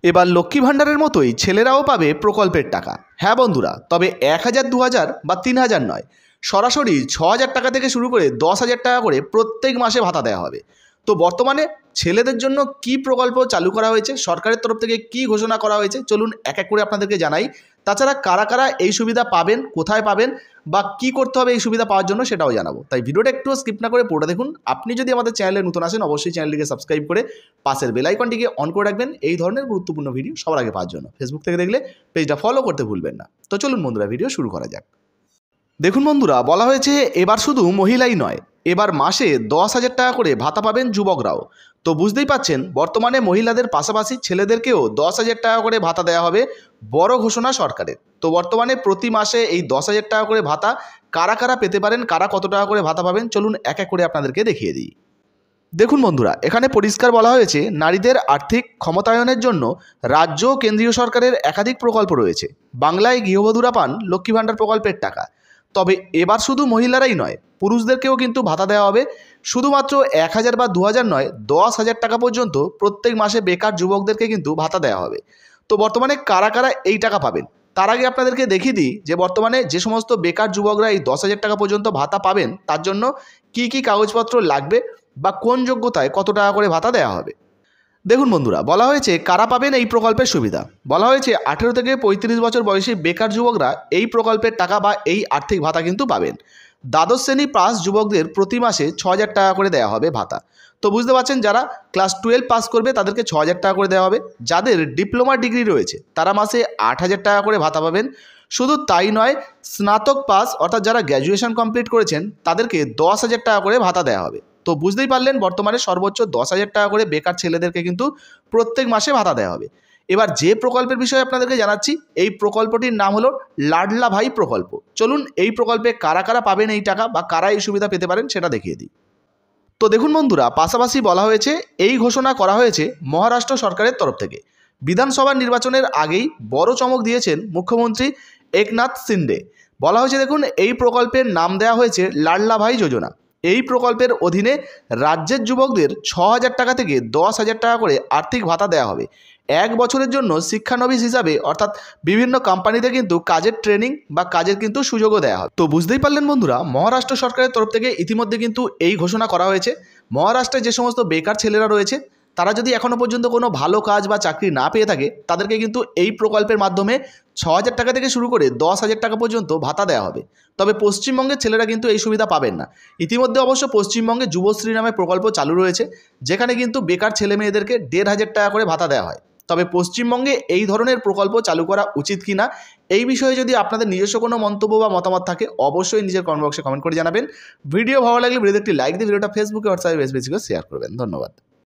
এবার লক্ষ্মী ভাণ্ডারের মতোই ছেলেরাও পাবে প্রকল্পের টাকা। হ্যাঁ বন্ধুরা, তবে 1000, 2000 বা 3000 নয়, সরাসরি 6000 টাকা থেকে শুরু করে 10,000 টাকা করে প্রত্যেক মাসে ভাতা দেওয়া হবে। তো বর্তমানে ছেলেদের জন্য কি প্রকল্প চালু করা হয়েছে, সরকারের তরফ থেকে কি ঘোষণা করা হয়েছে, চলুন এক এক করে আপনাদেরকে জানাই। তাছাড়া কারা কারা এই সুবিধা পাবেন, কোথায় পাবেন বা কি করতে হবে এই সুবিধা পাওয়ার জন্য সেটাও জানাবো। তাই ভিডিওটা একটু স্কিপ না করে পুরোটা দেখুন। আপনি যদি আমাদের চ্যানেলে নতুন আসেন অবশ্যই চ্যানেলটিকে সাবস্ক্রাইব করে পাশের বেল আইকনটিকে অন করে রাখবেন এই ধরনের গুরুত্বপূর্ণ ভিডিও সবার আগে পাওয়ার জন্য। ফেসবুক থেকে দেখলে পেজটা ফলো করতে ভুলবেন না। তো চলুন বন্ধুরা ভিডিও শুরু করা যাক। দেখুন বন্ধুরা, বলা হয়েছে এবার শুধু মহিলাই নয়, এবার মাসে 10,000 টাকা করে ভাতা পাবেন যুবকরাও। তো বুঝতেই পাচ্ছেন বর্তমানে মহিলাদের পাশাপাশি ছেলেদেরকেও 10,000 টাকা করে ভাতা দেওয়া হবে, বড় ঘোষণা সরকারের। তো বর্তমানে প্রতি মাসে এই 10,000 টাকা করে ভাতা কারা কারা পেতে পারেন, কারা কত টাকা করে ভাতা পাবেন, চলুন এক এক করে আপনাদেরকে দেখিয়ে দিই। দেখুন বন্ধুরা, এখানে পরিষ্কার বলা হয়েছে নারীদের আর্থিক ক্ষমতায়নের জন্য রাজ্য ও কেন্দ্রীয় সরকারের একাধিক প্রকল্প রয়েছে। বাংলায় গৃহবধূরা পান লক্ষ্মী ভাণ্ডার প্রকল্পের টাকা। তবে এবার শুধু মহিলারাই নয়, পুরুষদেরকেও কিন্তু ভাতা দেওয়া হবে। শুধুমাত্র 1000 বা 2000 নয়, 10,000 টাকা পর্যন্ত প্রত্যেক মাসে বেকার যুবকদেরকে কিন্তু ভাতা দেওয়া হবে। তো বর্তমানে কারা কারা এই টাকা পাবেন তার আগে আপনাদেরকে দেখিয়ে দিই যে বর্তমানে যে সমস্ত বেকার যুবকরা এই 10,000 টাকা পর্যন্ত ভাতা পাবেন তার জন্য কি কি কাগজপত্র লাগবে বা কোন যোগ্যতায় কত টাকা করে ভাতা দেওয়া হবে। দেখুন বন্ধুরা, বলা হয়েছে কারা পাবেন এই প্রকল্পের সুবিধা। বলা হয়েছে 18 থেকে 35 বছর বয়সী বেকার যুবকরা এই প্রকল্পের টাকা বা এই আর্থিক ভাতা কিন্তু পাবেন। দ্বাদশ শ্রেণী পাস যুবকদের প্রতি মাসে 6,000 টাকা করে দেওয়া হবে ভাতা। তো বুঝতে পারছেন, যারা ক্লাস 12 পাস করবে তাদেরকে 6,000 টাকা করে দেওয়া হবে। যাদের ডিপ্লোমা ডিগ্রি রয়েছে তারা মাসে 8,000 টাকা করে ভাতা পাবেন। শুধু তাই নয়, স্নাতক পাস অর্থাৎ যারা গ্র্যাজুয়েশন কমপ্লিট করেছেন তাদেরকে 10,000 টাকা করে ভাতা দেওয়া হবে। তো বুঝতেই পারলেন বর্তমানে সর্বোচ্চ 10,000 টাকা করে বেকার ছেলেদেরকে কিন্তু প্রত্যেক মাসে ভাতা দেওয়া হবে। এবার যে প্রকল্পের বিষয়ে আপনাদেরকে জানাচ্ছি, এই প্রকল্পটির নাম হলো লাডলা ভাই প্রকল্প। চলুন এই প্রকল্পে কারা কারা পাবেন এই টাকা বা কারা এই সুবিধা পেতে পারেন সেটা দেখিয়ে দিই। তো দেখুন বন্ধুরা, পাশাপাশি বলা হয়েছে এই ঘোষণা করা হয়েছে মহারাষ্ট্র সরকারের তরফ থেকে। বিধানসভা নির্বাচনের আগেই বড় চমক দিয়েছেন মুখ্যমন্ত্রী একনাথ শিন্ডে। বলা হয়েছে দেখুন, এই প্রকল্পের নাম দেওয়া হয়েছে লাডলা ভাই যোজনা। এই প্রকল্পের অধীনে রাজ্যের যুবকদের 6,000 টাকা থেকে 10,000 টাকা করে আর্থিক ভাতা দেওয়া হবে। 1 বছরের জন্য শিক্ষানবিশ হিসাবে, অর্থাৎ বিভিন্ন কোম্পানিতে কিন্তু কাজের ট্রেনিং বা কাজের কিন্তু সুযোগও দেওয়া হবে। তো বুঝতেই পারলেন বন্ধুরা, মহারাষ্ট্র সরকারের তরফ থেকে ইতিমধ্যে কিন্তু এই ঘোষণা করা হয়েছে। মহারাষ্ট্রে যে সমস্ত বেকার ছেলেরা রয়েছে তারা যদি এখনও পর্যন্ত কোনো ভালো কাজ বা চাকরি না পেয়ে থাকে তাদেরকে কিন্তু এই প্রকল্পের মাধ্যমে 6,000 টাকা থেকে শুরু করে 10,000 টাকা পর্যন্ত ভাতা দেওয়া হবে। তবে পশ্চিমবঙ্গের ছেলেরা কিন্তু এই সুবিধা পাবেন না। ইতিমধ্যে অবশ্য পশ্চিমবঙ্গে যুবশ্রী নামে প্রকল্প চালু রয়েছে, যেখানে কিন্তু বেকার ছেলে মেয়েদেরকে 1,500 টাকা করে ভাতা দেওয়া হয়। তবে পশ্চিমবঙ্গে এই ধরনের প্রকল্প চালু করা উচিত কিনা এই বিষয়ে যদি আপনাদের নিজস্ব কোনো মন্তব্য বা মতামত থাকে অবশ্যই নিজের কমেন্ট বক্সে কমেন্ট করে জানাবেন। ভিডিও ভালো লাগলে ভিডিওতে একটি লাইক দিয়ে ভিডিওটা ফেসবুকে হোয়াটসঅ্যাপে বেশি বেশি করে শেয়ার করবেন। ধন্যবাদ।